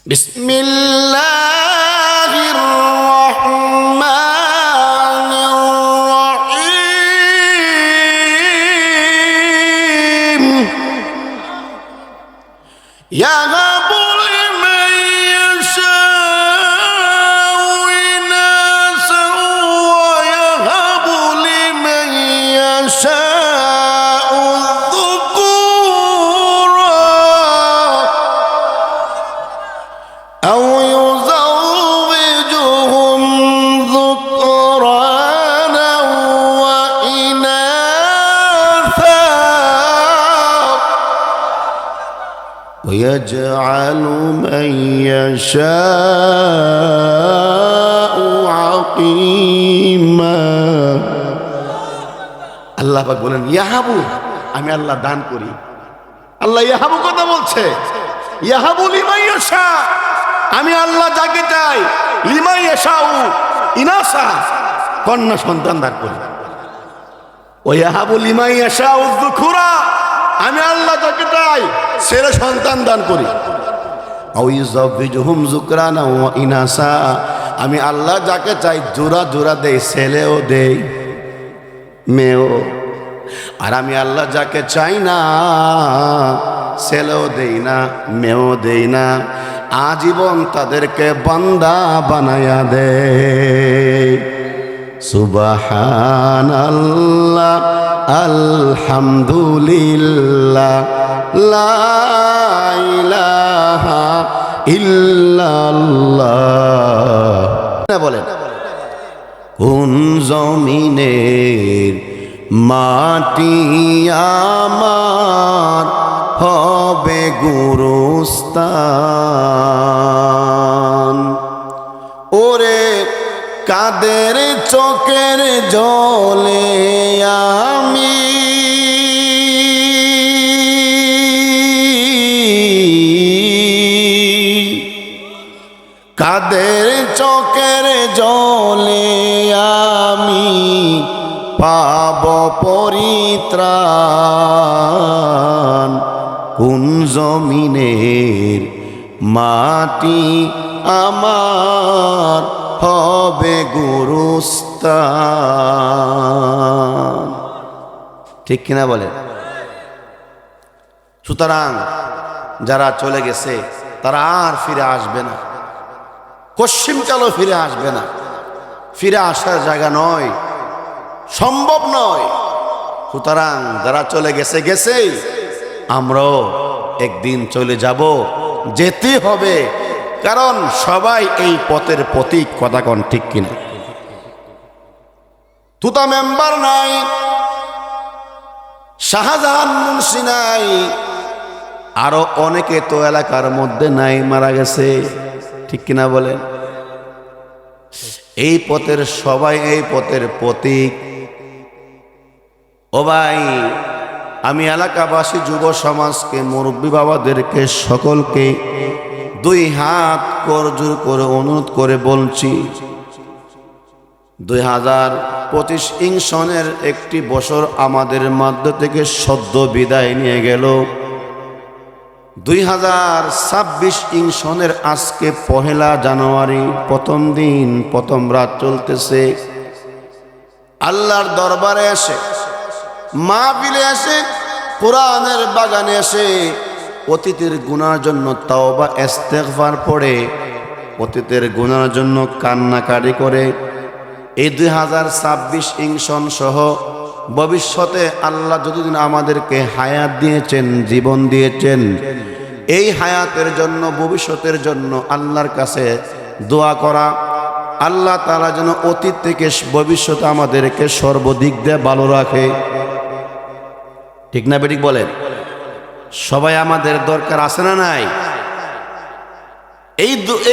বিসমিল্লাহির রহমানির রহিম। ইয়াহাবু লিমান ইয়াশাউ ইনাসান ওয়া ইয়াহাবু লিমান ইয়াশাউ যুকুরা আও ইউযাওযিজুহুম যুকরানা ওয়া ইনাসা ويجعل من يشاء عقيما। আল্লাহ পাক বলেন ইয়াহাবু, আমি আল্লাহ দান করি। আল্লাহ ইয়াহাবু কথা বলছে। ইয়াহাবু লিমান ইয়াশা, আমি আল্লাহ যাকে চাই লিমান ইয়াশাউ ইনাসা, কন্যা সন্তান দান করি। ও ইয়াহাবু লিমান ইয়াশাউ যুকুরা, আমি আল্লাহ যাকে চাই ছেলে সন্তান দান করি। আও ইউযাওযিজুহুম যুকরানা ওয়া ইনাসা, আমি আল্লাহ যাকে চাই জোড়া জোড়া দেই, ছেলেও দেই মেয়েও। আর আমি আল্লাহ যাকে চাই না ছেলেও দেই না মেয়েও দেই না, আজীবন তাদেরকে বান্দা বানায়া দেয়। সুবহানাল্লাহ আলহামদুলিল্লাহ লা ইলাহা ইল্লাল্লাহ। বলেন কোন জমিনের মাটি আমার হবে গুরুস্থান, ওরে কাদের চোখের জলে আমি কাদের চোখের জলে আমি পাব পরিত্রাণ, কোন জমিনের মাটি আমার হবে গুরুস্থান। ঠিক কিনা বলেন? সুতরাং যারা চলে গেছে তারা আর ফিরে আসবে না, পশ্চিমকালও ফিরে আসবে না। ফিরে আসার জায়গা নয়, সম্ভব নয়। সুতরাং যারা চলে গেছে গেছেই, আমরাও একদিন চলে যাব, যেতে হবে। কারণ সবাই এই পথের প্রতীক, কথা কোন ঠিক কিনা? তুতা মেম্বার নাই, শাহজাহান মুন্সি নাই, আরো অনেকে তো এলাকার মধ্যে নাই, মারা গেছে। ঠিক কিনা বলেন? এই পথের সবাই এই পথের প্রতীক। ও ভাই, আমি এলাকাবাসী যুব সমাজকে, মুরব্বী বাবাদেরকে, সকলকে দুই হাত করজোড় করে অনুরোধ করে বলছি, 2025 সনের একটি বছর আমাদের মধ্য থেকে সদ্য বিদায় নিয়ে গেল। 2026 সনের আজকে 1 জানুয়ারি, প্রথম দিন, প্রথম রাত চলতেছে। আল্লাহর দরবারে এসে, মাহফিলে এসে, কোরআনের বাগানে এসে অতীতের গুনার জন্য তাওবা ইস্তেগফার পড়ে, অতীতের গুনার জন্য কান্নাকাটি করে এই 2026 সন সহ ভবিষ্যতে আল্লাহ যতদিন আমাদেরকে হায়াত দিয়েছেন, জীবন দিয়েছেন, এই হায়াতের জন্য, ভবিষ্যতের জন্য আল্লাহর কাছে দোয়া করা, আল্লাহ তাআলা যেন অতীত থেকে ভবিষ্যতে আমাদেরকে সর্বদিক দিয়ে ভালো রাখে। ঠিক না বেঠিক বলেন? সবাই আমাদের দরকার আছে না নাই?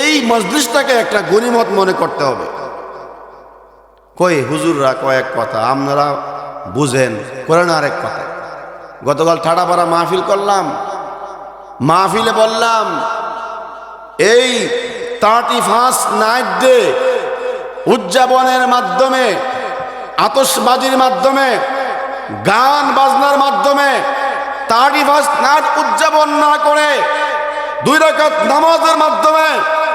এই মজলিসটাকে একটা গনিমত মনে করতে হবে। কই হুজুররা কয়েক কথা, আপনারা বুঝেন, করেন আরেক কথা। গতকাল ঠাড়াপাড়া মাহফিল করলাম, মাহফিলে বললাম এই 31 নাইট ডে উদযাপনের মাধ্যমে, আতশবাজির মাধ্যমে, গান বাজনার মাধ্যমে 31 নাইট উদযাপন না করে 2 রাকাত নামাজের মাধ্যমে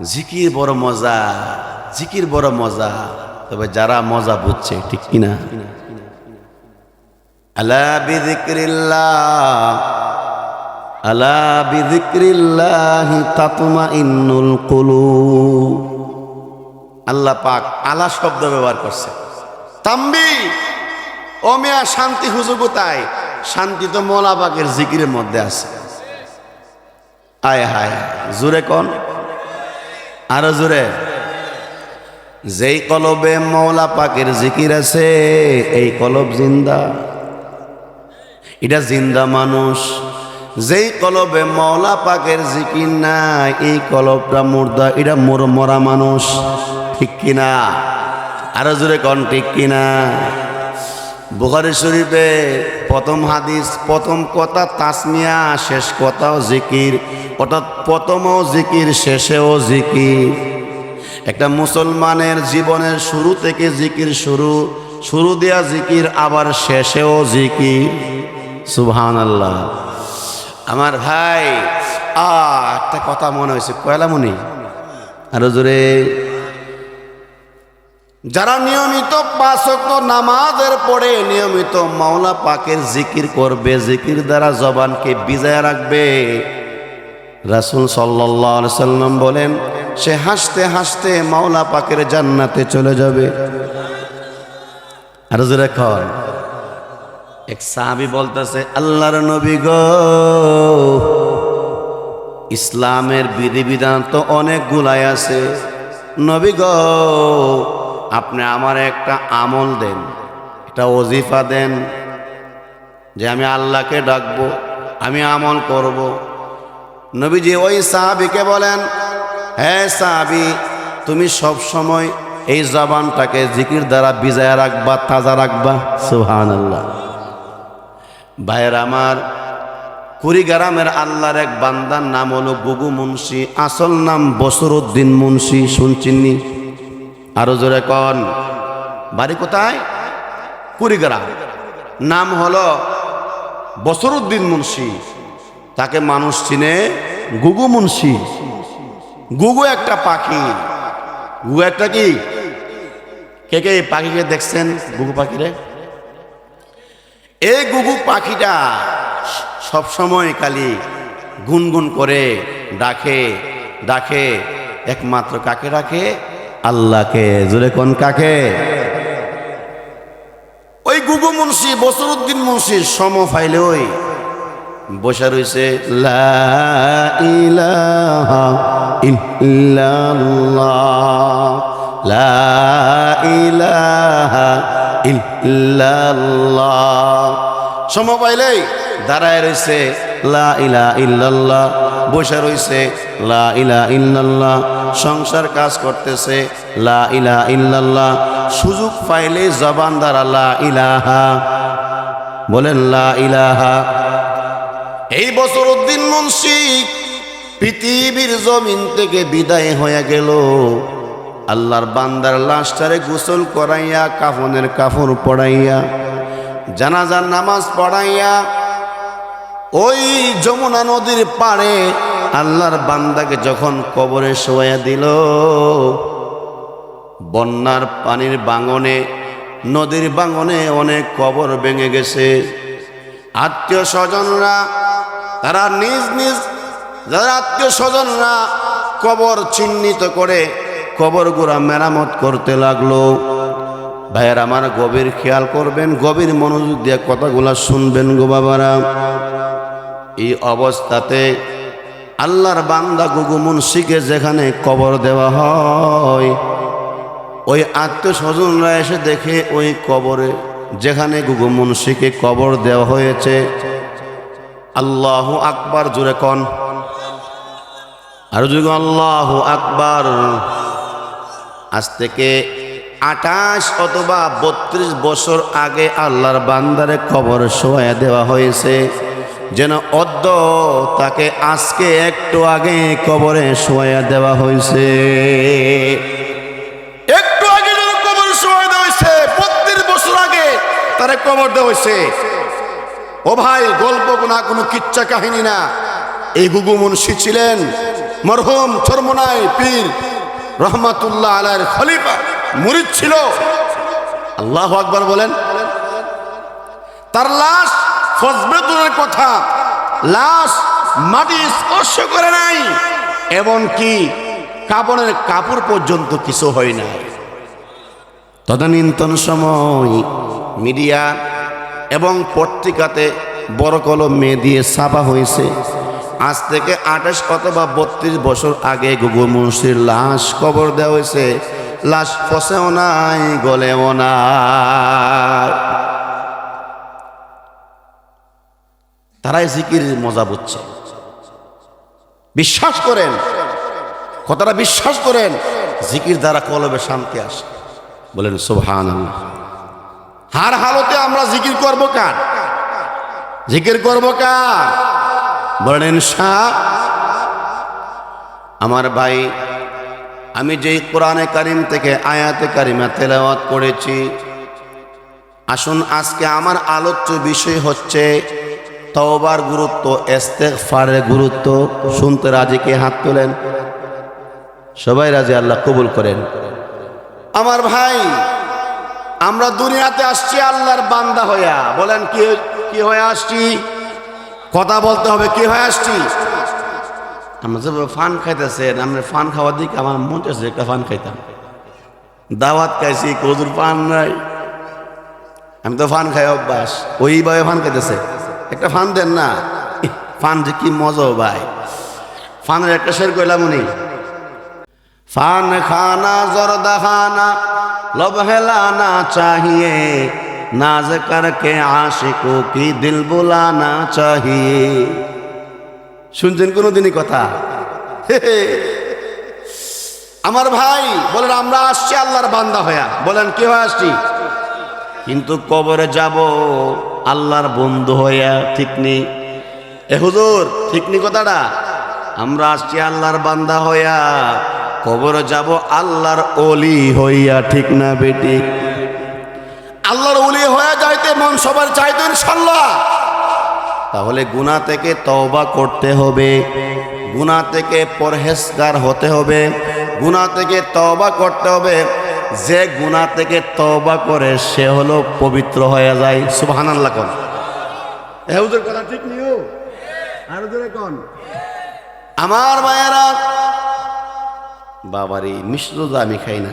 জিকির বড় মজা, জিকির বড় মজা। তবে যারা মজা বুঝছে, ঠিক কিনা? আলা বিযিকরিল্লাহ, আলা বিযিকরিল্লাহি তাতমাইন্নুল কুলুব। আল্লাহ পাক আলা শব্দ ব্যবহার করছে। তাম্বি, ও মিয়া শান্তি খুঁজো কোথায়? শান্তি তো মওলা পাকের জিকিরের মধ্যে আছে। আয় হায়, জোরে কোন, আরো জোরে। যেই কলবে মওলা পাকের জিকির আছে, এই কলব জিন্দা, এটা জিন্দা মানুষ। যেই কলবে মওলা পাকের জিকির নাই, এই কলবটা মুর্দা, এটা মরা মানুষ। ঠিক কিনা? আরো জোরে কোন, ঠিক কিনা? বুখারী শরীফে প্রথম হাদিস, প্রথম কথা তাসমিয়া, শেষ কথাও জিকির। অর্থাৎ প্রথমও জিকির, শেষেও জিকির। একটা মুসলমানের জীবনের শুরু থেকে জিকির শুরু দেয়া জিকির, আবার শেষেও জিকির। সুবহানাল্লাহ। আমার ভাই, একটা কথা মনে হয়েছে, কয়লামনি আরো জোরে। যারা নিয়মিত ৫ ওয়াক্ত নামাজের পরে নিয়মিত মাওলা পাকের জিকির করবে, জিকির দ্বারা জবানকে বিজায় রাখবে, রাসূল সাল্লাল্লাহু আলাইহি সাল্লাম বলেন, সে হাসতে হাসতে মাওলা পাকের জান্নাতে চলে যাবে। আর জোরে কর। এক সাহাবী বলতেছে, আল্লাহর নবী গো, ইসলামের বিধিবিধান তো অনেকগুলাই আছে, নবী গো আপনি আমার একটা আমল দেন, একটা ওজিফা দেন, যে আমি আল্লাহকে ডাকবো, আমি আমল করব। নবীজি ওই সাহাবীকে বলেন, হ্যাঁ সাহাবী, তুমি সব সময় এই জবানটাকে জিকির দ্বারা বিজায় রাখবা, তাজা রাখবা। সুবহানাল্লাহ। ভাইয়ের আমার, কুড়িগ্রামের আল্লাহর এক বান্দার নাম হলো গুগু মুন্সি, আসল নাম বসরউদ্দিন মুন্সি। শুনছিনি? আরো জোরে কন। বাড়ি কোথায়? কুড়িগ্রাম। নাম হলো বসরউদ্দিন মুন্সি। তাকে মানুষ চিনে গুগু মুন্সি। গুগু একটা পাখি। গুগু একটা কি? কে কে এই পাখিকে দেখছেন? গুগু পাখিরে? এই গুগু পাখিটা সবসময় খালি গুনগুন করে ডাকে ডাকে, একমাত্র কাকে ডাকে? আল্লাহকে। জোরে কোন, কাকে? ওই গুগু মুন্সি, বসরউদ্দিন মুন্সির সম ফাইলে ওই বসে রয়েছে, লা ইলাহা ইল্লাল্লাহ, লা ইলাহা ইল্লাল্লাহ। সম পাইলেই দাঁড়ায় রয়েছে, লা ইলাহা ইল্লাল্লাহ। বসে রয়েছে, লা ইলাহা ইল্লাল্লাহ। সংসার কাজ করতেছে, লা ইলাহা ইল্লাল্লাহ। সুযোগ পাইলে জবান দ্বারা লা ইলাহা বলেন, লা ইলাহা। এই বসরউদ্দিন মুন্সি পৃথিবীর জমিন থেকে বিদায় হয়ে গেল। আল্লাহর বান্দার লাশটারে গোসল করাইয়া, কাফনের কাপড় পড়াইয়া, জানাজার নামাজ পড়াইয়া, ওই যমুনা নদীর পাড়ে আল্লাহর বান্দাকে যখন কবরে শোয়া দিল, বন্যার পানির বাঙনে, নদীর বাঙনে অনেক কবর ভেঙে গেছে। আত্মীয় স্বজনরা, তারা নিজ নিজ যারা আত্মীয় স্বজনরা কবর চিহ্নিত করে কবরগুলা মেরামত করতে লাগলো। ভাইয়ের আমার, গভীর খেয়াল করবেন, গভীর মনোযোগ দিয়ে কথাগুলা শুনবেন গো বাবারা। এই অবস্থাতে আল্লাহর বান্দা গুগু মুন্সিকে যেখানে কবর দেওয়া হয়, ওই আত্মীয় স্বজনরা এসে দেখে ওই কবরে যেখানে গুগু মুন্সিকে কবর দেওয়া হয়েছে, আল্লাহু আকবার জোরে কন, আর জোরে আল্লাহু আকবার। আজ থেকে 28 অথবা 32 বছর আগে আল্লাহর বান্দারে কবর শোয়া দেওয়া হয়েছে, যেন অদ্য তাকে আজকে একটু আগে কবরে শোয়া দেওয়া হয়েছে। একটু আগে যেন কবরে শোয়া দেওয়া হয়েছে, 32 বছর আগে তারে কবর দেওয়া হয়েছে। ও ভাই, গল্প না, কোনো কিচ্ছা কাহিনী না। এই গুগু মুন্সি ছিলেন মরহুম চরমোনাই পীর রহমাতুল্লাহ আলাইহির খলিফা মুরিদ ছিল। আল্লাহু আকবার বলেন। তার লাশ ফজবে দূরের কথা, লাশ মাটি স্পর্শ করে নাই, এমনকি কাপড়ের কাপড় পর্যন্ত কিছু হয় নাই। তদানীন্তন সময় মিডিয়া এবং পত্রিকাতে বড় কলমে দিয়ে ছাপা হয়েছে, আজ থেকে 28 অথবা 32 বছর আগে গুগু মুন্সির লাশ কবর দেওয়া হয়েছে। লাশ পচেও নাই, গলেও নাই। তারাই জিকিরের মজা বুঝছে। বিশ্বাস করেন, কথাটা বিশ্বাস করেন, জিকির দ্বারা কলবে শান্তি আসে। বলেন সুবহানাল্লাহ। হার হালতে আমরা জিকির করব কার? জিকির করব কার? বলেন ইনশাআল্লাহ। আমার ভাই, আমি যেই কোরআনে কারিম থেকে আয়াতে কারিমা তেলাওয়াত করেছি, আসুন আজকে আমার আলোচ্য বিষয় হচ্ছে তওবার গুরুত্ব, ইস্তেগফারের গুরুত্ব। শুনতে রাজি কে? হাত তোলেন। সবাই রাজি? আল্লাহ কবুল করেন। আমার ভাই, আমরা দুনিয়াতে আসছি আল্লাহর বান্দা হইয়া। বলেন কি হয়ে আসছি? কথা বলতে হবে, কি হয়ে আসছি? আমরা যে ফান খাইতেছেন, আমরা ফান খাওয়ার দিকে আমার মন চাইছে একটা ফান খাইতাম। দাওয়াত খাইছি, কজুর পান নাই, আমি তো ফান খাই অভ্যাস। ওইভাবে ফান খাইতেছে, একটা ফান দেন না। ফান যে কি মজা ভাই। ফানের একটা শের কইলাম উনি, ফান খানা জর্দা খানা लब हिलाना चाहिए, नाज करके आशिकों की दिल बुलाना चाहिए। শুনছেন কোনদিনই কথা? আমার ভাই বলেন, আমরা আসছি আল্লাহর বান্দা হইয়া। বলেন কি হয়ে আসছি? কিন্তু কবরে যাব আল্লাহর বন্ধু হইয়া। ঠিক নেই? এ হুজুর, ঠিক নেই কথাটা? আমরা আসছি আল্লাহর বান্দা হইয়া, কবরে যাব আল্লাহর ওলি হইয়া। ঠিক না বেটি? আল্লাহর ওলি হয়ে যাইতে মন সবার চাইতো ইনশাআল্লাহ। তাহলে গুনাহ থেকে তওবা করতে হবে, গুনাহ থেকে পরহেজগার হতে হবে, গুনাহ থেকে তওবা করতে হবে। যে গুনাহ থেকে তওবা করে সে হলো পবিত্র হয়ে যায়। সুবহানাল্লাহ কোন? এ হুজুর কথা ঠিক নিও, আর জোরে কোন। আমার মায়েরা, বাবারে মিশ্র আমি খাই না।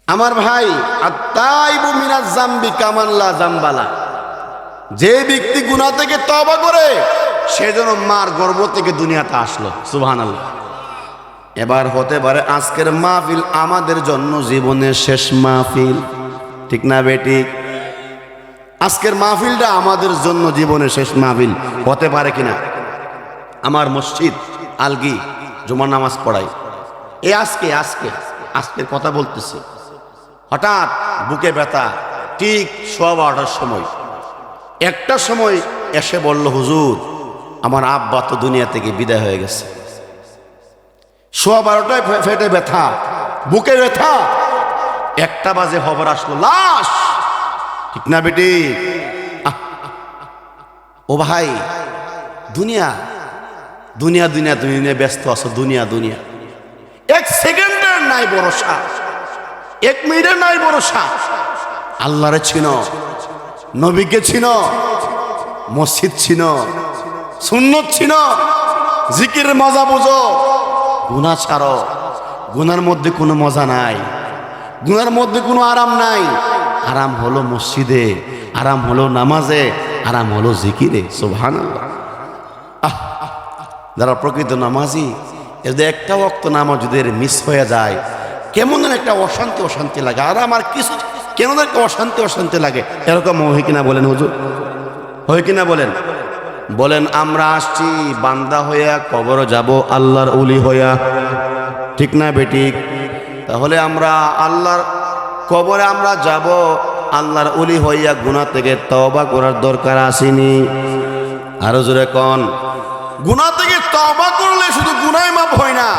আমার ভাই, আত্তাইবু মিনাজ জামবি কামান লা জামবালা। যে ব্যক্তি গুনাহ থেকে তওবা করে সে যেন মার গর্ভ থেকে দুনিয়াতে আসলো। সুবহানাল্লাহ। এবার হতে পারে আজকের মাহফিল আমাদের জন্য জীবনের শেষ মাহফিল। ঠিক না বেটি? আজকের মাহফিলটা আমাদের জন্য জীবনের শেষ মাহফিল হতে পারে কিনা? আমার মসজিদ আলগি জুমার নামাজ পড়াই, আজকের কথা বলতেছি। হঠাৎ বুকে ব্যথা, ঠিক 12:15 সময়, একটা সময় এসে বলল, হুজুর আমার আব্বা তো দুনিয়া থেকে বিদায় হয়ে গেছে। 12:15 ফেটে ব্যথা, বুকে ব্যথা, 1টা বাজে খবর আসলো লাশ। ঠিক না বেটি? ও ভাই, দুনিয়া দুনিয়া দুনিয়া তুমি ব্যস্ত আছো। দুনিয়া দুনিয়া, 1 সেকেন্ডের নাই ভরসা, 1 মিনিটের নাই ভরসা। আল্লাহরে চিনো, নবীকে চিনো, মসজিদ চিনো, সুন্নত চিনো, জিকিরের মজা বুঝো। গুনাহ ছাড়ো। গুনার মধ্যে কোনো মজা নাই, গুনার মধ্যে কোনো আরাম নাই। আরাম হলো মসজিদে, আরাম হলো নামাজে, আরাম হলো জিকিরে। সুবহানাল্লাহ। যারা প্রকৃত নামাজি, এদের একটা ওয়াক্ত নামাজ যদি মিস হয়ে যায়, কেমন যেন একটা অশান্তি অশান্তি লাগে। আর আমার কিছু কেন একটা অশান্তি অশান্তি লাগে, এরকম হয় কিনা বলেন হুজুর? হয় কিনা বলেন? বলেন আমরা আসছি বান্দা হইয়া, কবর যাব আল্লাহর ওলি হইয়া। ঠিক না বেটি? তাহলে আমরা আল্লাহর কবরে আমরা যাব আল্লাহর ওলি হইয়া। গুনাহ থেকে তওবা করার দরকার আসেনি? আরো জোরে কোন। গুনাহ থেকে তওবা করলে শুধু গুনাহ মাফ হয় না,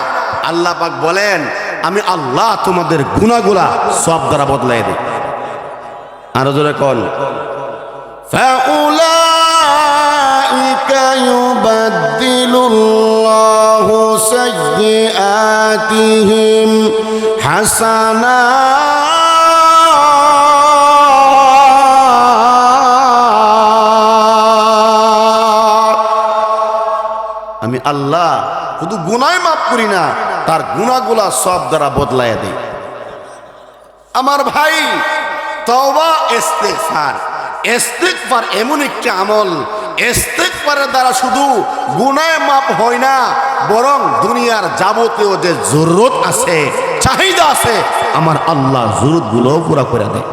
আল্লাহ পাক বলেন আমি আল্লাহ তোমাদের গুনাহগুলা সব দ্বারা বদলাই দেই। আরো জোরে কোন। ফাউলাইকা ইউবাদদিলুল্লাহু সাইয়্যাতিহিম হাসানাত। আমি আল্লাহ শুধু গুনাহ মাফ করি না, তার গুনাহগুলা সব দ্বারা বদলায় দেই। আমার ভাই, তওবা ইস্তিগফার, ইস্তিগফার এমন একটি আমল, ইস্তিগফারের দ্বারা শুধু গুনাহ মাফ হয় না, বরং দুনিয়ার যাবতীয় যে জরুরত আছে, চাহিদা আছে, আমার আল্লাহ জরুরতগুলোও পুরা করে দেয়।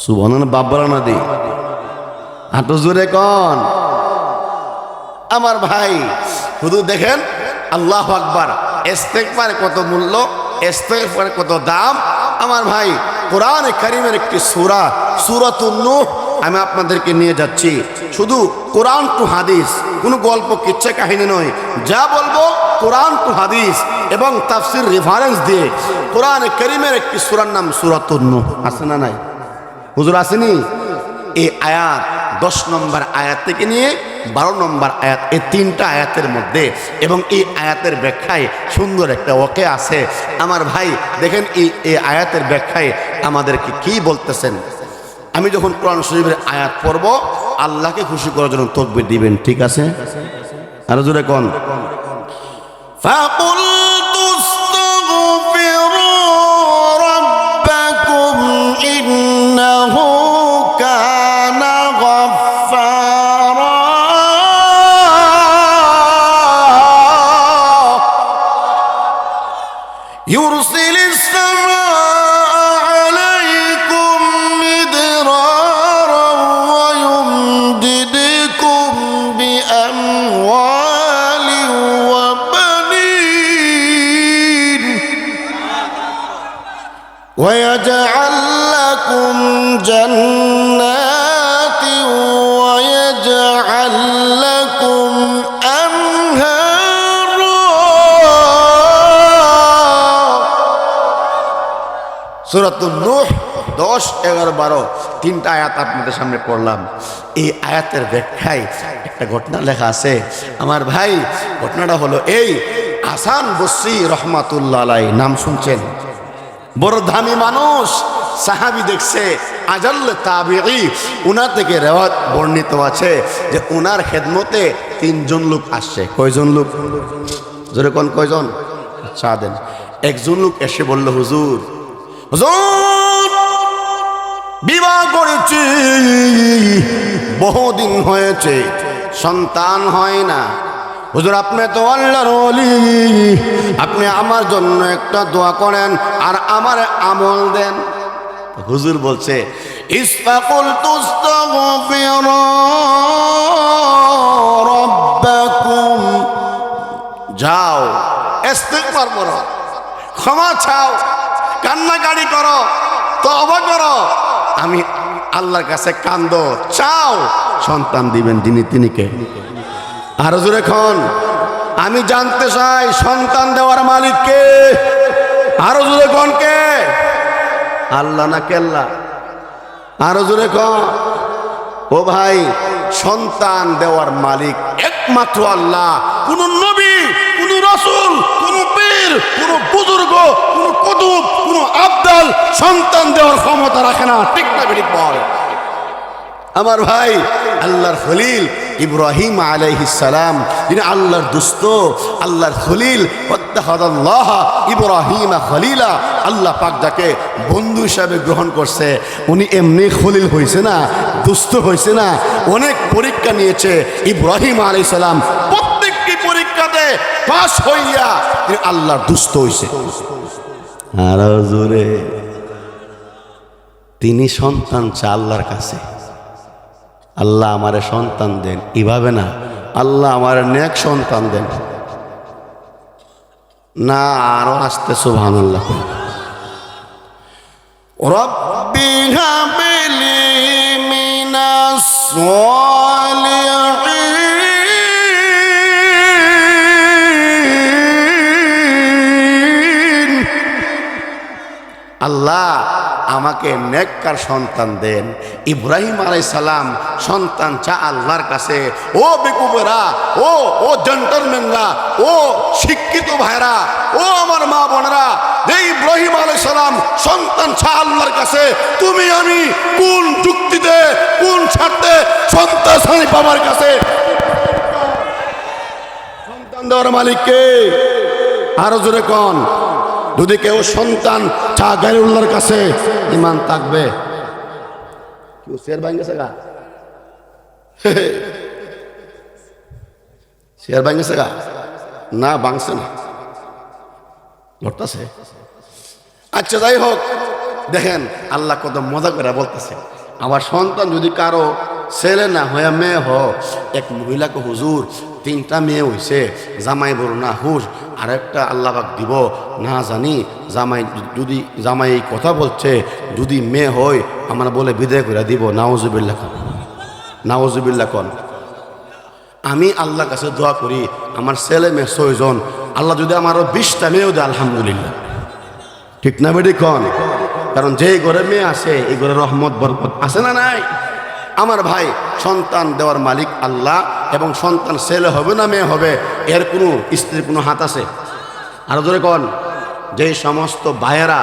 সুবহানাল্লাহ, বাব্বারা না দি হাঁটু জোরে কন। আমার ভাই শুধু দেখেন, আল্লাহু আকবার, ইস্তিগফার কত মূল্য, ইস্তিগফার কত দাম। আমার ভাই, কোরআনে কারীমের একটি সূরা, সূরাতুন নূহ, আমি আপনাদেরকে নিয়ে যাচ্ছি। শুধু কোরআন টু হাদিস, কোনো গল্প কিচ্ছা কাহিনী নয়, যা বলবো কোরআন টু হাদিস এবং তাফসীর রেফারেন্স দিয়ে। কোরআনে কারীমের একটি সূরার নাম সূরাতুন নূহ, আছে না নাই? হুজুর আসেনি? এই আয়াত 10 নম্বর আয়াত থেকে নিয়ে 12 নম্বর আয়াত, এই 3টা আয়াতের মধ্যে এবং এই আয়াতের ব্যাখ্যায় সুন্দর একটা ওয়াকিয়া আছে। আমার ভাই দেখেন, এই আয়াতের ব্যাখ্যায় আমাদেরকে কি বলতেছেন। আমি যখন কোরআন শরীফের আয়াত পড়ব, আল্লাহকে খুশি করার জন্য তাকবীর দিবেন, ঠিক আছে? আর জোরে কোন, ফাকুলতু আস্তাগফিরু রাব্বাকুম ইন্নাহু কানা গাফফারা। ইউরসিলিস সামাআ আলাইকুম মিদরারা ওয়া ইউমদিদকুম বিআমওয়ালিন ওয়া বানিন ওয়া ইয়াজআল লাকুম জান্নাতিন ওয়া ইয়াজআল লাকুম আনহারা। সূরাতুন নূহ 10, 11, 12 3টা আয়াত আপনাদের সামনে পড়লাম। এই আয়াতের ব্যাখ্যায় একটা ঘটনা লেখা আছে। আমার ভাই, ঘটনাটা হলো এই, হাসান বসরি রহমাতুল্লাহ আলাইহি, নাম শুনছেন? বড় দামি মানুষ, সাহাবী, দেখছে আজাল্ল তাবিঈ। উনার থেকে রিওয়ায়াত বর্ণিত আছে যে উনার খেদমতে 3 জন লোক আসছে। কয়জন লোক? জোরে কোন, কয়জন? আচ্ছা দেন। একজন লোক এসে বলল, হুজুর, হুজুর, বিবাহ করেছি, বহুদিন হয়েছে, সন্তান হয় না। হুজুর, আপনি তো আল্লাহর ওলি, আপনি আমার জন্য একটা দোয়া করেন আর আমার আমল দেন। হুজুর বলছে, ইসফাকুলতু আস্তাগফিরু রাব্বাকুম, যাও ইস্তিগফার করো, ক্ষমা চাও, কান্নাকাটি করো, তওবা করো, আমি আল্লাহর কাছে কান্দো, চাও, সন্তান দিবেন যিনি, তিনি কে? আরো জোরে খন, আমি জানতে চাই সন্তান দেওয়ার মালিক কে? আরো জোরে খন, কে? আল্লাহ না কেল্লা? আরো জোরে খন। ও ভাই, সন্তান দেওয়ার মালিক একমাত্র আল্লাহ। কোন নবী, কোন রাসূল, কোন পীর, কোন বুজুর্গ, কোন কুতুব, কোন আবদাল সন্তান দেওয়ার ক্ষমতা রাখে না, ঠিক না ঠিক বল? আমার ভাই, আল্লাহর খলিল ইব্রাহিম আলাইহিস সালাম, যিনি আল্লাহর দোস্ত, আল্লাহর খলিল, ওয়াত্তাখাযাল্লাহ ইব্রাহিমা খলিলা, আল্লাহ পাক যাকে বন্ধু হিসাবে গ্রহণ করছে, উনি এমনি খলিল হয়েছে না, দোস্ত হয়েছে না, অনেক পরীক্ষা নিয়েছে। ইব্রাহিম আলাইহিস সালাম প্রত্যেকটি পরীক্ষাতে পাস হইয়া তিনি আল্লাহর দোস্ত হয়েছে। আর জোরে, তিনি সন্তান চা আল্লাহর কাছে, আল্লাহ আমারে সন্তান দেন, এভাবে না, আল্লাহ আমার নেক সন্তান দেন না, আরো আসতে সুবহানাল্লাহ। রব্বি হাবলি মিনাস সালিহিন, আল্লাহ আমাকে নেককার সন্তান দেন। ইব্রাহিম আলাইহিস সালাম সন্তান চা আল্লাহর কাছে। ও বেকুবেরা, ও জেন্টলম্যানরা, ও শিক্ষিত ভাইরা, ও আমার মা বোনেরা, যে ইব্রাহিম আলাইহিস সালাম সন্তান চা আল্লাহর কাছে, তুমি আমি কোন যুক্তিতে, কোন স্বার্থে সন্তান পাবার কাছে? সন্তান দেওয়ার মালিক কে? আরো জোরে কোন? যদি কেউ সন্তান চা গায়রুল্লাহর কাছে, ইমান থাকবে? কেউ শেয়ার ভাঙেছে গা? শেয়ার ভাঙেছে গা? না, ভাঙছে না, লড়তেছে। আচ্ছা, যাই হোক, দেখেন আল্লাহ কত মজা করে বলতেছে, আমার সন্তান যদি কারো ছেলে না হয়ে মেয়ে হোক, এক মহিলাকে হুজুর 3টা মেয়ে হইছে, জামাই বড় না হুস, আর একটা আল্লাহ পাক দিব না জানি, যদি জামাই এই কথা বলছে, যদি মেয়ে হয় আমরা বলে বিদায় করে দিব। নাউজুবিল্লাহ কোন, নাউজুবিল্লাহ কোন। আমি আল্লাহর কাছে দোয়া করি আমার ছেলে মেয়ে 6 জন, আল্লাহ যদি আমারও 20টা মেয়েও দেয় আলহামদুলিল্লাহ। ঠিক না বেটি কোন? কারণ যেই ঘরে মেয়ে আছে এই ঘরে রহমত বরকত আছে না নাই? আমার ভাই, সন্তান দেওয়ার মালিক আল্লাহ, এবং সন্তান ছেলে হবে না মেয়ে হবে এর কোনো স্ত্রীর কোনো হাত আছে? আরো জোরে কোন। যে সমস্ত ভাইয়েরা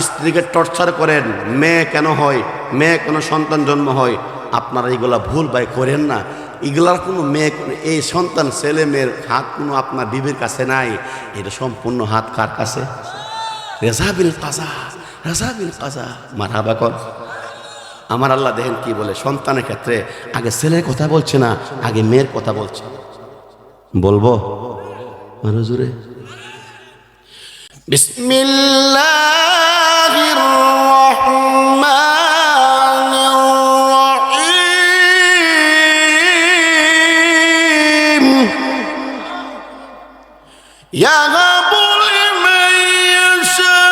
স্ত্রীকে টর্চার করেন, মেয়ে কেন হয়, মেয়ে কেন সন্তান জন্ম হয়, আপনারা এইগুলা ভুল ভাই করেন না। এগুলার কোনো মেয়ে, এই সন্তান ছেলে মেয়ের হাত কোনো আপনার বিবির কাছে নাই, এটা সম্পূর্ণ হাত কার কাছে? রেজাবিল কাজা, রেজাবিল কাজা। মারহাবা কর। আমার আল্লাহ দেখেন কি বলে, সন্তানের ক্ষেত্রে আগে ছেলের কথা বলছে না, আগে মেয়ের কথা বলছে। বলবো আরো জোরে? বিসমিল্লাহির রহমানির রহিম। ইয়াহাবু লিমান ইয়াশাউ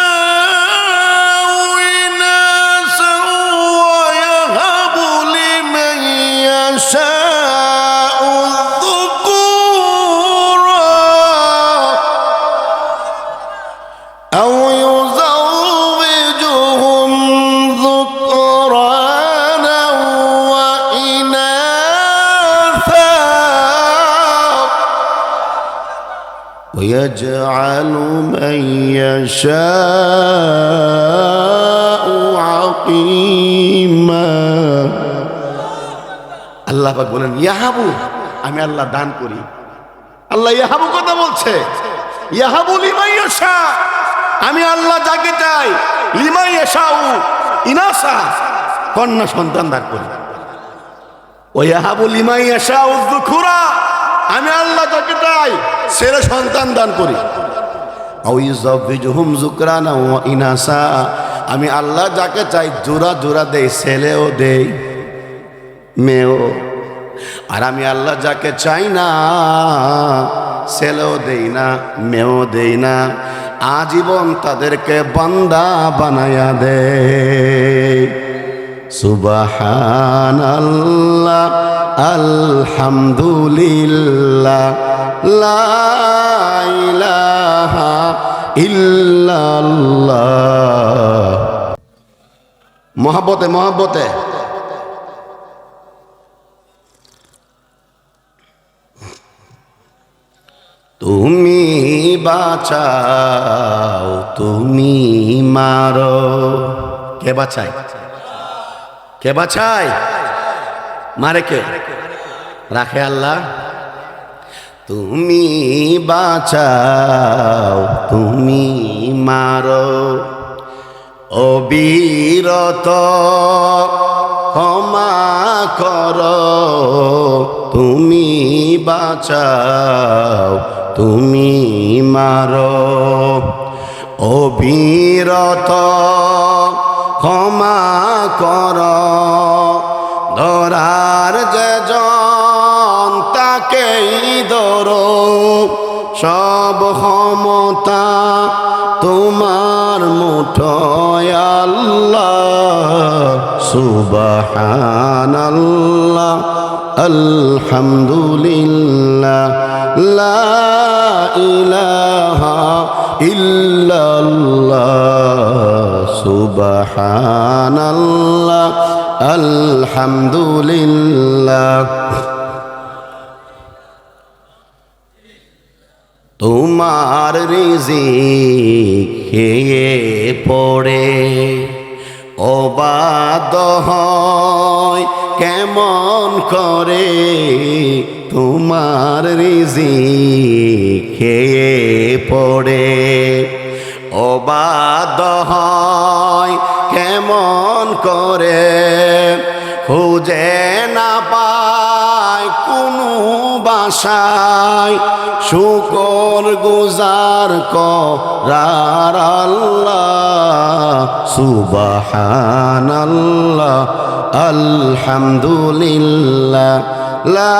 ইনাসান ওয়া ইয়াহাবু লিমান ইয়াশাউ যুকুরা আও ইউযাওবিজুহুম যুকরানা ওয়া ইনাসা ويجعل من يشاء عقيما। আল্লাহ পাক বলেন ইয়াহাবু, আমি আল্লাহ দান করি। আল্লাহ ইয়াহাবু কথা বলছে, ইয়াহাবু লিমান ইয়াশা, আমি আল্লাহ যাকে চাই, লিমান ইয়াশাউ ইনাসা, কন্যা সন্তান দান করি। ওয়া ইয়াহাবু লিমান ইয়াশাউ যুকুরা, আমি আল্লাহ যাকে চাই ছেলে সন্তান দান করি। আও ইউযাওবিজুহুম যুকরানা ওয়া ইনাসা, আমি আল্লাহ যাকে চাই জোড়া জোড়া দেই, ছেলেও দেই মেয়েও। আর আমি আল্লাহ যাকে চাই না ছেলেও দেই না মেয়েও দেই না, আজীবন তাদেরকে বান্দা বানায়া দেই। সুবহানাল্লাহ আলহামদুলিল্লাহ লা ইলাহা ইল্লাল্লাহ। মহব্বতে মহব্বতে তুমি বাঁচাও তুমি মারো। কে বাঁচায়? কে বাঁচায়? মারে কে? রাখে আল্লাহ। তুমি বাঁচাও তুমি মারো, অবিরত ক্ষমা করো। তুমি বাঁচাও তুমি মারো, অবিরত ক্ষমা করো। ধরার যে জন তাকেই ধরো, সব ক্ষমতা তোমার মুঠোয় আল্লাহ। সুবহানাল্লাহ আলহামদুলিল্লাহ লা ইলাহা ইল্লাল্লাহ। সুবহানাল্লাহ আলহামদুলিল্লাহ। তোমার রিজিক খেয়ে পড়ে অবাধ্য হয় কেমন করে, তোমার রিজিক খেয়ে পড়ে অবাধ্য হয় কেমন করে, খুঁজে না পায় কোনো বাসায় শুকর গুজার করার আল্লাহ সুবহানাল্লাহ আলহামদুলিল্লাহ লা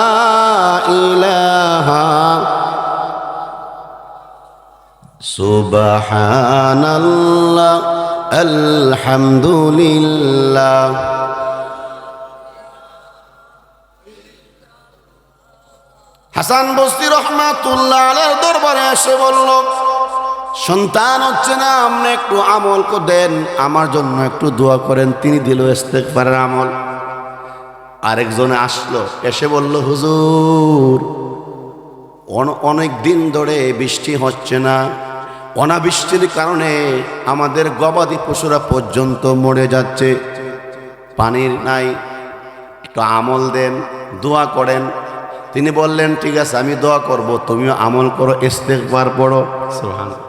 ইলাহা সুবহানাল্লাহ আলহামদুলিল্লাহ। হাসান বসরি রহমাতুল্লাহ আলাইহির দরবারে এসে বলল, সন্তান হচ্ছে না, আপনি একটু আমল দেন, আমার জন্য একটু দোয়া করেন। তিনি দিল ইস্তেগফারের আমল। আরেকজনে আসলো, এসে বলল, হুজুর অনেক দিন ধরে বৃষ্টি হচ্ছে না, অনাবৃষ্টির কারণে আমাদের গবাদি পশুরা পর্যন্ত মরে যাচ্ছে, পানির নাই, একটু আমল দেন, দোয়া করেন। তিনি বললেন, ঠিক আছে আমি দোয়া করব, তুমিও আমল করো, ইস্তেগফার পড়ো। সুবহানাল্লাহ,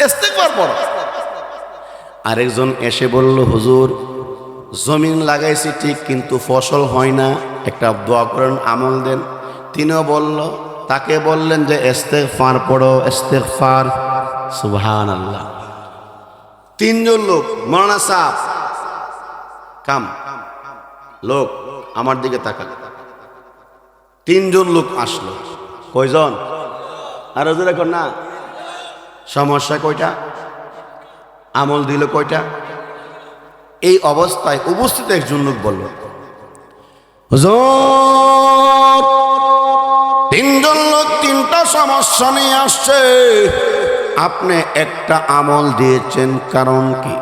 ইস্তেগফার পড়ো। আরেকজন এসে বলল, হুজুর জমিন লাগাইছি ঠিক, কিন্তু ফসল হয় না, একটা দোয়া করেন, আমল দেন। তিনিও বলল, তাকে বললেন যে ইস্তেগফার পড়ো, ইস্তেগফার। সুবহানাল্লাহ। তিনজন লোক, মাওলানা সাহেব কাম লোক আমার দিকে তাকাল, তিনজন লোক আসলো। কয়জন? আর ওদের এখন না, সমস্যা কয়টা, আমল দিল কয়টা? এই অবস্থায় উপস্থিত একজন লোক বলল, হুজুর তিনজন লোক তিনটা সমস্যা নিয়ে আসছে, আপনি একটা আমল দিয়েছেন, কারণ কি?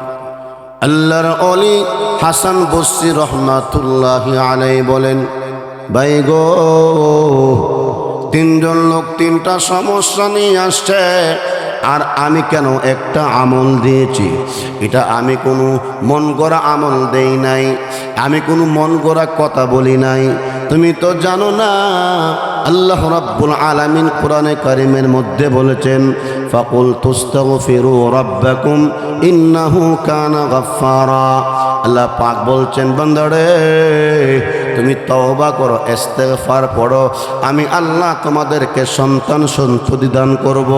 আল্লাহর ওলি হাসান বসরি রহমাতুল্লাহি আলাইহি বলেন, ভাই গো, তিনজন লোক তিনটা সমস্যা নিয়ে আসছে, আর আমি কেন একটা আমল দিয়েছি? এটা আমি কোনো মন গড়া আমল দেই নাই, আমি কোনো মন গড়া কথা বলি নাই। তুমি তো জানো না, আল্লাহ রাব্বুল আলামিন কোরআনে কারীমের মধ্যে বলেছেন, ফাকুল তুস্তাগফিরু রাব্বাকুম ইন্নাহু কানা গাফফারা। আল্লাহ পাক বলছেন, বান্দারে তুমি তওবা করো, ইস্তেগফার পড়ো, আমি আল্লাহ তোমাদেরকে সন্তান সন্ততি দান করব।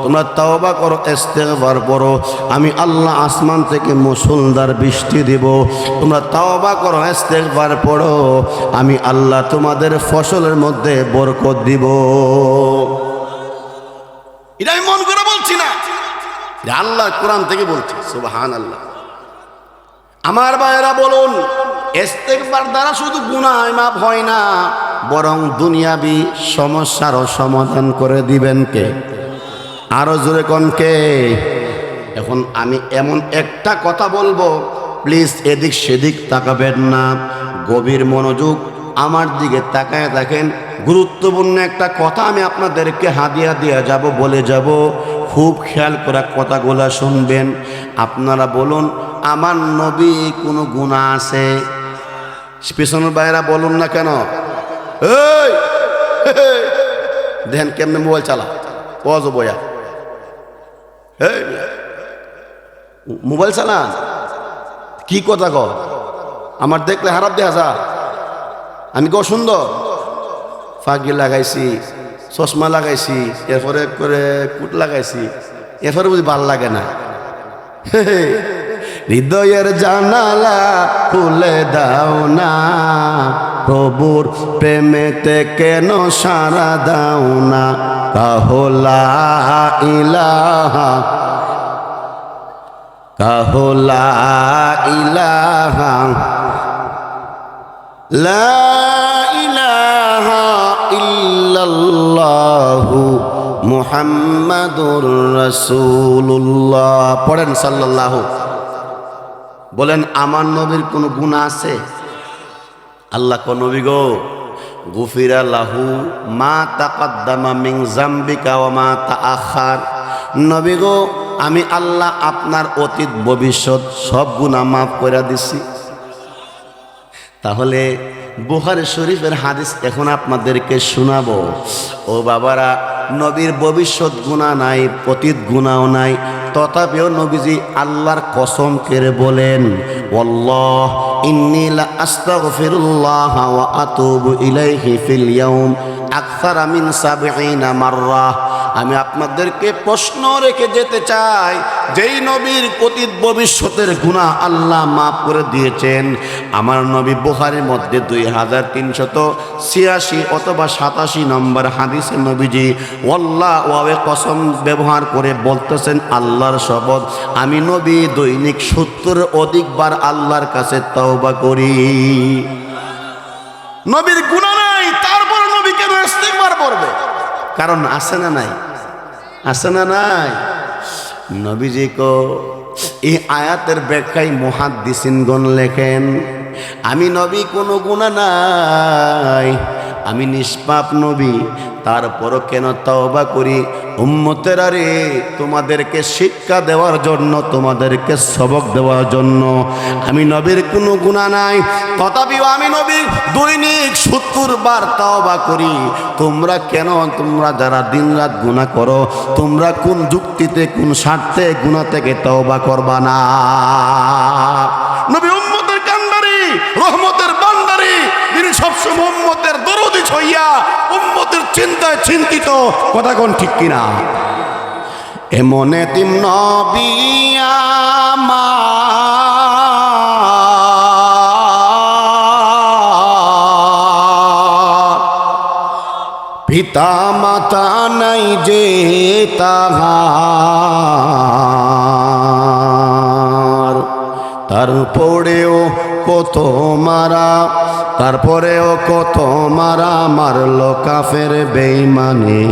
তোমরা তওবা করো, ইস্তেগফার পড়ো, আমি আল্লাহ আসমান থেকে মুসলধার বৃষ্টি দিব। তোমরা তওবা করো, ইস্তেগফার পড়ো, আমি আল্লাহ তোমাদের ফসলের মধ্যে বরকত দিব। এটা আমি মন করে বলছি না, আল্লাহ কোরআন থেকে বলছি। সুবহানাল্লাহ। আমার ভাইয়েরা বলুন, ইস্তেগফার দ্বারা শুধু গুনাহ মাফ হয় না, বরং দুনিয়াবি সমস্যারও সমাধান করে দিবেন কে? আরো জোরে কোন কে? এখন আমি এমন একটা কথা বলবো, প্লিজ এদিক সেদিক তাকাবেন না, গভীর মনোযোগ আমার দিকে তাকায় থাকেন। গুরুত্বপূর্ণ একটা কথা আমি আপনাদেরকে হাদিয়া দিয়ে যাব, বলে যাব, খুব খেয়াল করে কথাগুলা শুনবেন। আপনারা বলুন, আমার নবী কোনো গুনাহ আছে? পেছনের বাইরা বলুন না কেন? এই দেখেন কেমনে মোবাইল চালা, পজ বয়া, মোবাইল চালান, কি কথা কর? আমার দেখলে খারাপ দেখা যা? আমি কো সুন্দর, ফাঁকি লাগাইছি, চশমা লাগাইছি, এরপরে করে কুট লাগাইছি, এরপরে বুঝি ভাল লাগে না? হৃদয়ের জানালা খুলে দাও না, প্রভুর প্রেমেতে কেন সারা দাও না? কাহলা ইলাহা, কাহলা ইলাহা, লা ইলাহা ইল্লাল্লাহু মুহাম্মাদুর রাসূলুল্লাহ। পড়েন সাল্লাল্লাহু। বলেন আমার নবীর কোনো গুনাহ আছে? আল্লাহ কোন নবী গো, গুফিরা লাহু মা তাকাদ্দামা মিন যামবিকা ওয়া মা তাআখার। নবী গো, আমি আল্লাহ আপনার অতীত ভবিষ্যৎ সব গুনাহ মাফ করে দিছি। তাহলে বুখারী শরীফের হাদিস এখন আপনাদেরকে শোনাবো। ও বাবারা, নবীর ভবিষ্যৎ গুনাহ নাই, অতীত গুনাহও নাই, তথাপিও নবীজি আল্লাহর কসম করে বলেন, ওয়াল্লাহ ইন্নী লা আস্তাগফিরুল্লাহ ওয়া আতুবু ইলাইহি ফিল ইয়াউম আকসারা মিন ৭০ মাররা। আমি আপনাদেরকে প্রশ্ন রেখে যেতে চাই, যেই নবীর অতীত ভবিষ্যতের গুনাহ আল্লাহ মাফ করে দিয়েছেন, আমার নবী বুখারীর মধ্যে 2386 অথবা 87 নম্বর হাদিসে নবীজি ওয়াল্লাহ ওয়াবে কসম ব্যবহার করে বলতেছেন, আল্লাহর শপথ, আমি নবী দৈনিক 70 অধিকবার আল্লাহর কাছে তওবা করি। নবীর গুনাহ নাই, তারপর নবী কেন ইস্তিগফার করবে? কারণ আছে না নাই? আছে না নাই? নবীজি কো এই আয়াতের ব্যাখ্যায় মুহাদ্দিসিনগণ লেখেন, আমি নবী কোনো গুনাহ নাই, আমি নিষ্পাপ নবী, তারপরও কেন তওবা করি? উম্মতেরা রে, তোমাদেরকে শিক্ষা দেওয়ার জন্য, তোমাদেরকে সবক দেওয়ার জন্য। আমি নবীর কোনো গুনাহ নাই, তথাপিও আমি নবী দৈনিক 70 বার তওবা করি। তোমরা কেন, তোমরা যারা দিনরাত গুনাহ করো, তোমরা কোন যুক্তিতে, কোন স্বার্থে গুনাহ থেকে তওবা করবা না? নবী উম্মতের কান্ডারি, রহমতের বান্দারি, তিনি সবসময় উম্মতের দরদি হইয়া উম্মতের চিন্তায় চিন্তিত। কথা কোন ঠিক কিনা? এমন এতিম নবী আমার, পিতা মাতা নাই যে তাহার, তারপরেও কত মারা, তারপরেও কত মারা মারল কাফের বেঈমানে।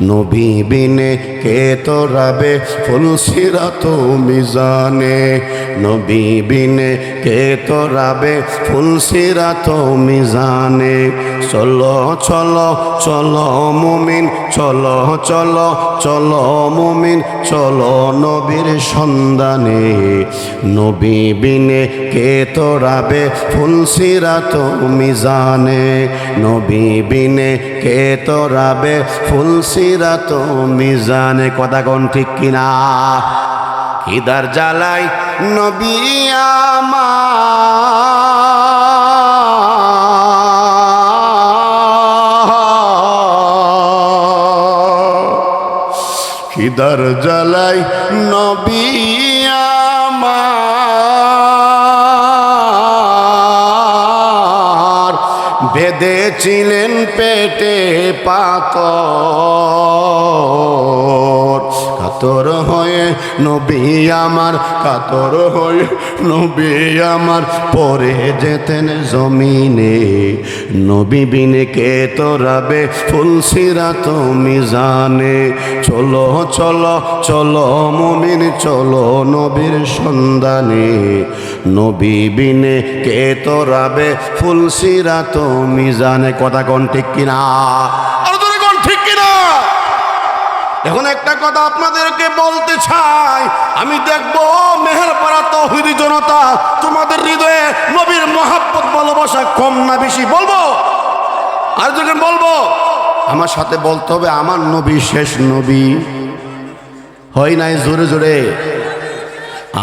নবী বিনে কে তোরাবে ফুলসিরাত মিজানে, নবী বিনে কে তোরাবে ফুলসিরাত মিজানে। চলো চলো চলো মুমিন, চলো চলো চলো মুমিন, চলো নবীর সন্ধানে। নবী বিনে কে তোরাবে ফুলসিরাত মিজানে, নবী বিনে কে তোরাবে ফুলসিরাত মিজানে। কথা কোন ঠিক কিনা? খিদার জ্বালাই নবী আমার, খিদার জ্বালাই নবী আমার, বেঁধেছিলেন পেটে পাথর। কাতর হয়ে নবী আমার, কাতর হয়ে নবী আমার পরে যেতেন জমিনে। নবী বিনে কে তোরাবে ফুলসিরাত মিজানে। চলো চলো চলো মুমিন, চলো নবীর সন্ধানে। নবী বিনে কে তোরাবে ফুলসিরাত মিজানে। কথা কোন ঠিক কিনা? এখন একটা কথা আপনাদেরকে বলতে চাই, আমি দেখবো মেহেরপাড়া তৌহিদি জনতা, তোমাদের হৃদয়ে নবীর মহাব্বত ভালোবাসা কম না বেশি? বলবো আর যখন বলবো আমার সাথে বলতে হবে, আমার নবী শেষ নবী। হয় নাই? জোরে জোরে,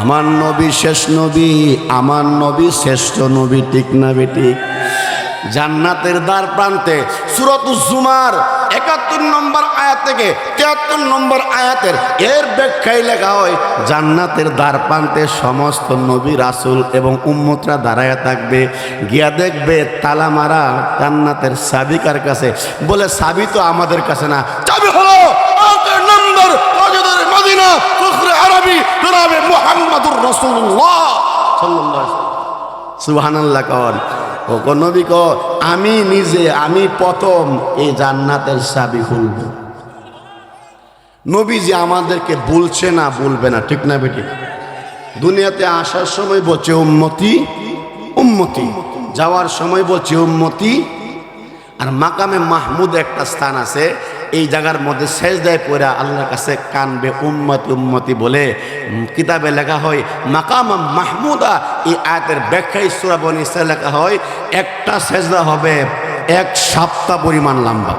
আমার নবী শেষ নবী, আমার নবী শ্রেষ্ঠ নবী। ঠিক না বেঠিক? জান্নাতের দ্বার প্রান্তে সূরাতুজ জুমার ৭১ নম্বর আয়াত থেকে ৭৩ নম্বর আয়াতের এর ব্যাখ্যায় লেখা হয়, জান্নাতের দ্বার প্রান্তে সমস্ত নবী রাসূল এবং উম্মতরা দাঁড়ায় থাকবে। গিয়া দেখবে তালা মারা, জান্নাতের চাবি কার কাছে? বলে চাবি তো আমাদের কাছে না, চাবি হলো নম্বর মদিনা ফখরে আরবি জনাবে মুহাম্মদুর রাসূলুল্লাহ সাল্লাল্লাহু আলাইহি ওয়াসাল্লাম। সুবহানাল্লাহ। কন ও নবী কো, আমি নিজে, আমি প্রথম এই জান্নাতের চাবি খুলব। নবীজি আমাদেরকে বলছে না, বলবে না, ঠিক না বেটি? দুনিয়াতে আসার সময় বলছে উম্মতি উম্মতি, যাওয়ার সময় বলছে উম্মতি। আর মাকামে মাহমুদ একটা স্থান আছে, এই জায়গার মধ্যে সেজদায় পড়ে আল্লাহর কাছে কানবে উম্মতি উম্মতি বলে। কিতাবে লেখা হয় মাকাম মাহমুদা। এই আয়াতের ব্যাখ্যায় সূরা বনী ইসরাঈল লেখা হয় একটা সেজদা হবে 1 সপ্তাহ পরিমাণ লম্বা।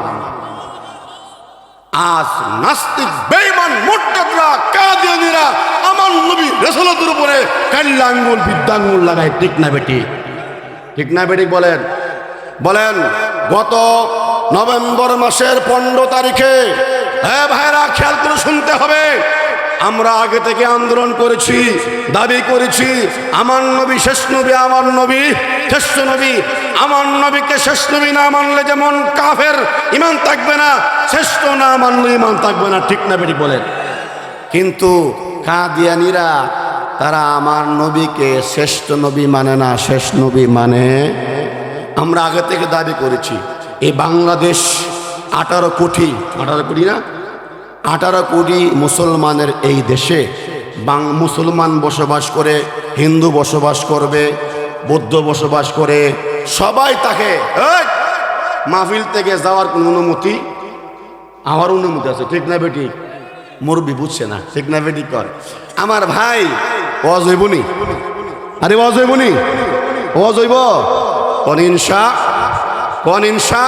আজ নাস্তিক বেঈমান মুরতাদরা কাদিয়ানীরা আমার নবী রাসূলের উপরে কাল্লা আঙ্গুল বিদ্যাঙ্গুল লাগায়, ঠিক না বেটি? ঠিক না বেটি? বলেন বলেন। গত নভেম্বর মাসের 15 তারিখে, হ্যাঁ ভাইরা খেয়াল করে শুনতে হবে, আমরা আগে থেকে আন্দোলন করেছি, দাবি করেছি আমার নবী শেষ নবী, আমার নবী শ্রেষ্ঠ নবী। আমার নবীকে শেষ নবী না মানলে যেমন কাফের, ঈমান থাকবে না, শ্রেষ্ঠ না মানলে ঈমান থাকবে না, ঠিক না বেটি? বলেন। কিন্তু কাদিয়ানীরা তারা আমার নবীকে শ্রেষ্ঠ নবী মানে না, শেষ নবী মানে। আমরা আগে থেকে দাবি করেছি এই বাংলাদেশ 18 কোটি না, 18 কোটি মুসলমানের এই দেশে মুসলমান বসবাস করে, হিন্দু বসবাস করবে, বৌদ্ধ বসবাস করে, সবাই তাকে মাহফিল থেকে যাওয়ার কোনো অনুমতি, আমার অনুমতি আছে, ঠিক না বেটি? মুরব্বি বুঝছে না, ঠিক না বেটি? কর আমার ভাই ওয়াজ হইবনি, আরে ওয়াজ হইবনি, ওয়াজ হইব কোন ইনশা, কোন ইনশা।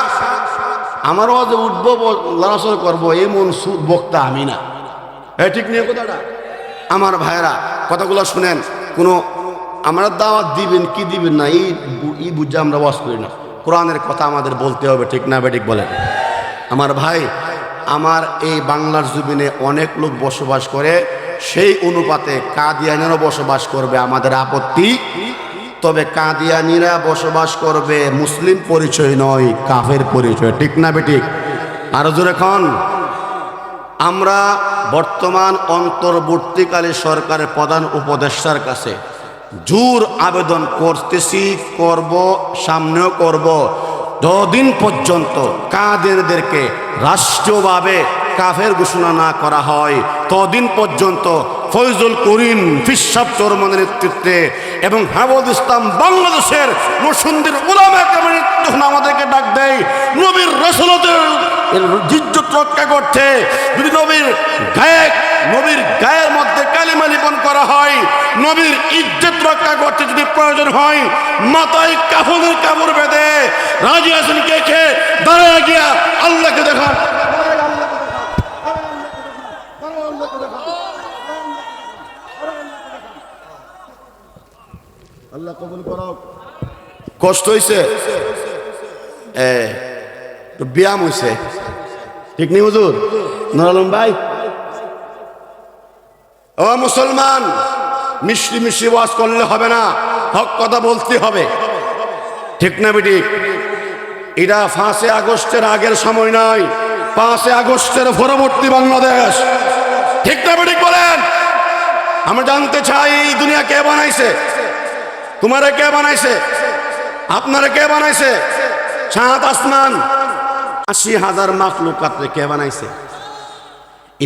আমার ওয়াজে উঠবো, লড়াচড় করবো, এমন বক্তা আমি না, ঠিক নিয়ে কথাটা। আমার ভাইরা কথাগুলো শুনেন, কোনো আমরা দাওয়াত দিবেন কি দিবেন না এই বুঝে আমরা ওয়াজ করি না। কোরআনের কথা আমাদের বলতে হবে, ঠিক না বেঠিক? বলেন। আমার ভাই, আমার এই বাংলার জমিনে অনেক লোক বসবাস করে, সেই অনুপাতে কাদিয়ানীরাও বসবাস করবে, আমাদের আপত্তি। তবে কাদিয়ানীরা বসবাস করবে মুসলিম পরিচয় নয়, কাফের পরিচয়, ঠিক না বেঠিক? আরো জোরে খন। আমরা বর্তমান অন্তর্বর্তীকালীন সরকারের প্রধান উপদেষ্টার কাছে জোর আবেদন করতেছি, করব, সামনেও করব, যতদিন পর্যন্ত কাদেরদেরকে রাষ্ট্রীয়ভাবে কাফের ঘোষণা না করা হয়, ততদিন পর্যন্ত ফয়জুল করিম ফিসাব চরমনের নেতৃত্বে এবং হাবুল ইসলাম বাংলাদেশের মুসন্দির উলামা কেরামের যখন আমাদেরকে ডাক দেয় নবীর রাসূলদের ইজ্জত রক্ষা করতে, যদি নবীর গায়ের মধ্যে কালিমা লিপন করা হয়, নবীর ইজ্জত রক্ষা করতে যদি প্রয়োজন হয়, মাথায় কাফনের কাপড় বেঁধে রাজি আছেন কে কে? দাঁড়ায় গিয়া আল্লাহকে দেখান, আল্লাহ কবুল করো। কষ্ট হইছে, ব্যায়াম হইছে, ঠিক নি হুজুর? নূর আলম ভাই, ও মুসলমান, মিষ্টি মিষ্টি ওয়াজ করলে হবে না, হক কথা বলতে হবে, ঠিক না বেটি? এটা 5 আগস্টের আগের সময় নয়, 5 আগস্টের পরবর্তী বাংলাদেশ, ঠিক না বেটি? বলেন। আমরা জানতে চাই এই দুনিয়া কে বানাইছে? তোমারা কে বানাইছে? আপনারা কে বানাইছে? চাঁদ আসমান 80,000 মাখলুকাত কে বানাইছে?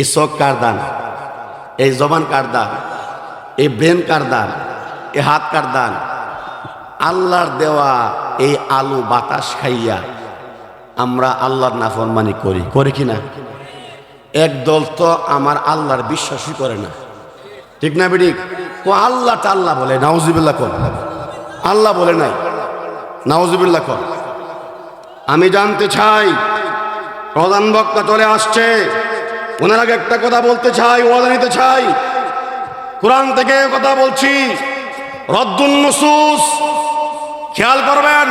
এই চোখ কার দান? এই জবান কার দান? এই ব্রেন কার দান? এই হাত কার দান? আল্লাহর দেওয়া এই আলো বাতাস খাইয়া আমরা আল্লাহর নাফরমানি করি কিনা? একদল তো আমার আল্লাহর বিশ্বাসই করে না, ঠিক না বেটি? ও আল্লাহ টাল্লাহ বলে, নাউজুবিল্লাহ কর, আল্লাহ বলে নাই, নাউজুবিল্লাহ কর। আমি জানতে চাই, প্রধান বক্তা চলে আসছে, ওনার আগে একটা কথা বলতে চাই, ওয়াদা নিতে চাই। কোরআন থেকে কথা বলছি, রদ্দুন নুসুস, খেয়াল করবেন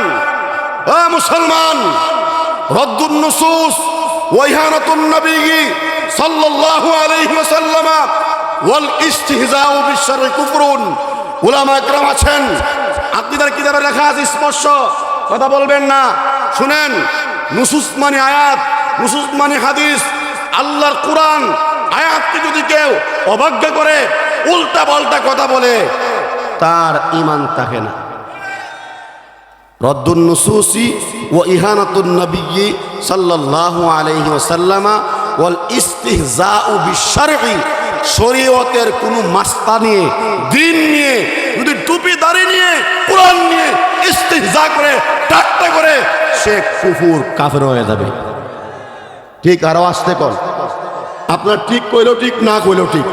ও মুসলমান, রদ্দুন নুসুস ওয়া ইহানাতুন নবী সাল্লাল্লাহু আলাইহি ওয়াসাল্লাম ওয়াল ইস্তিহজাউ বিশররি কুফরুন। উলামা একরাম আছেন, আপনাদের কিতাবে লেখা আছে স্পষ্ট, কথা বলবেন না, শুনেন। নুসুস মানে আয়াত, নুসুস মানে হাদিস, আল্লাহর কোরআন। আয়াতকে যদি কেউ অবজ্ঞা করে, উল্টা পাল্টা কথা বলে, তার ঈমান থাকে না। রদ্দুন নুসুসি ওয়া ইহানাতুন নবী সাল্লাল্লাহু আলাইহি ওয়াসাল্লাম ওয়াল ইস্তিহজাউ বিশরঈ, শরীয়তের কোনো মাস্তা নিয়ে, দিন নিয়ে, যদি টুপি দাড়ি নিয়ে, কোরআন নিয়ে ইস্তিহজা করে, ঠাট্টা করে, সে কুফর কাফের হয়ে যাবে। ঠিক আরো আসতে কর, আপনার ঠিক কইলেও ঠিক, না কইলেও ঠিক।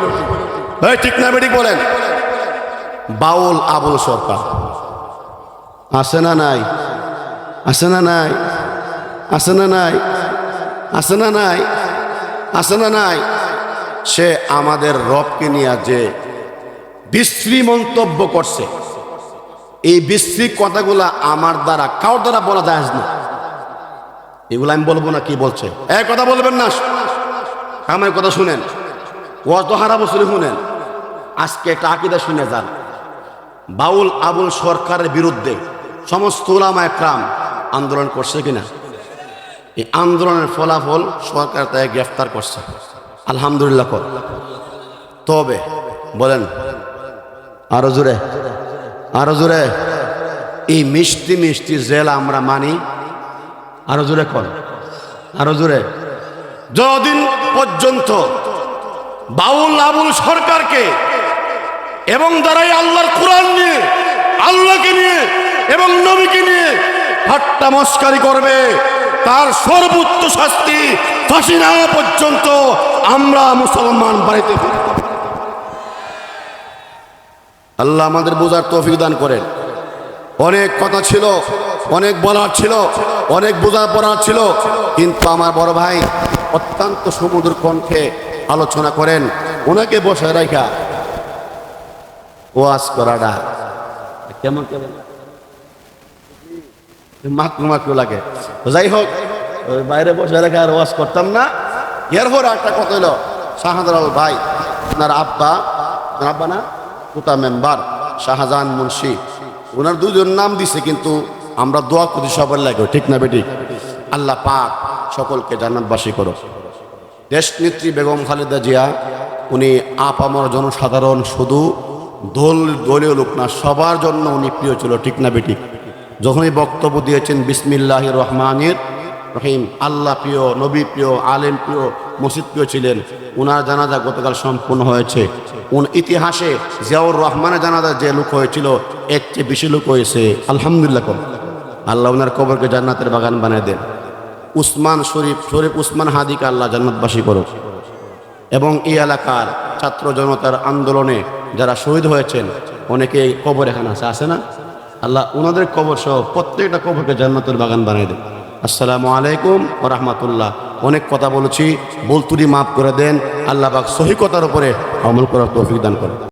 এই ঠিক না বেঠিক বলেন? বাউল আবুল সরকার আছে না নাই? আছে না নাই? আছে না নাই? আছে না নাই? আছে না নাই? সে আমাদের রবকে নিয়ে যে বিশ্রী মন্তব্য করছে, এই বিশ্রী কথাগুলা আমার দ্বারা কারোর দ্বারা বলা যায় না। এগুলো আমি বলবো না। কি বলছে? এক কথা বলবেন না, আমার কথা শুনেন, ওয়াজ তো হারা বছরে শুনেন। আজকে একটা আকীদা শুনে যান। বাউল আবুল সরকারের বিরুদ্ধে সমস্ত উলামা একরাম আন্দোলন করছে কিনা? এই আন্দোলনের ফলাফল সরকার তাকে গ্রেফতার করছে, আলহামদুলিল্লাহ। তবে বলেন আরো জোরে, আরো জোরে, এই মিষ্টি মিষ্টি জেল আমরা মানি? আরো জোরে কর, আরো জোরে। যতদিন পর্যন্ত বাউল আবুল সরকারকে এবং যারাই আল্লাহর কোরআন নিয়ে, আল্লাহকে নিয়ে এবং নবীকে নিয়ে ঠাট্টা মস্কারি করবে, তার সর্বোচ্চ শাস্তি ফাঁসি না হওয়া পর্যন্ত আমরা মুসলমান বাড়িতে ফিরব। আল্লাহ আমাদের বোঝার তৌফিক দান করেন। অনেক কথা ছিল, অনেক বলার ছিল, অনেক বোঝা পড়ার ছিল, কিন্তু আমার বড় ভাই অত্যন্ত সমুদ্র কণ্ঠে আলোচনা করেন। ওনাকে বসে রাখা ওয়াজ করাটা কেমন কেমন মাকরু মাকরু লাগে। যাই হোক, বাইরে বসে রেখে আর ওয়াজ করতাম না। এরপর একটা কথা হলো, শাহজালাল ভাই ওনার আব্বা, আব্বা না কোটা মেম্বার শাহজাহান মুন্সি, ওনার দুজন নাম দিছে, কিন্তু আমরা দোয়া করি সবার লাগে, ঠিক না বেঠিক? আল্লাহ পাক সকলকে জান্নাতবাসী করো। দেশনেত্রী বেগম খালেদা জিয়া, উনি আপামর জনসাধারণ, শুধু দলীয় লোক না, সবার জন্য উনি প্রিয় ছিল, ঠিক না বেঠিক? যখনই বক্তব্য দিয়েছেন বিসমিল্লাহির রহমানির রহিম, আল্লাহ প্রিয়, নবী প্রিয়, আলেম প্রিয়, মসজিদ প্রিয় ছিলেন। উনার জানাজা গতকাল সম্পূর্ণ হয়েছে। ইতিহাসে জিয়াউর রহমানের জানাজা যে লোক হয়েছিল, এর চেয়ে বেশি লোক হয়েছে, আলহামদুলিল্লাহ। আল্লাহ ওনার কবরকে জান্নাতের বাগান বানিয়ে দেন। উসমান শরীফ উসমান হাদিকে আল্লাহ জান্নাতবাসী করুক। এবং এই এলাকার ছাত্র জনতার আন্দোলনে যারা শহীদ হয়েছেন, অনেকে কবর এখানে আছে না? আল্লাহ ওনাদের কবর সহ প্রত্যেকটা কবরকে জান্নাতের বাগান বানিয়ে দেন। আসসালামু আলাইকুম ওয়া রাহমাতুল্লাহ। অনেক কথা বলেছি, ভুল ত্রুটি মাফ করে দেন। আল্লাহ পাক সহি কথার উপরে আমল করার তৌফিক দান করেন।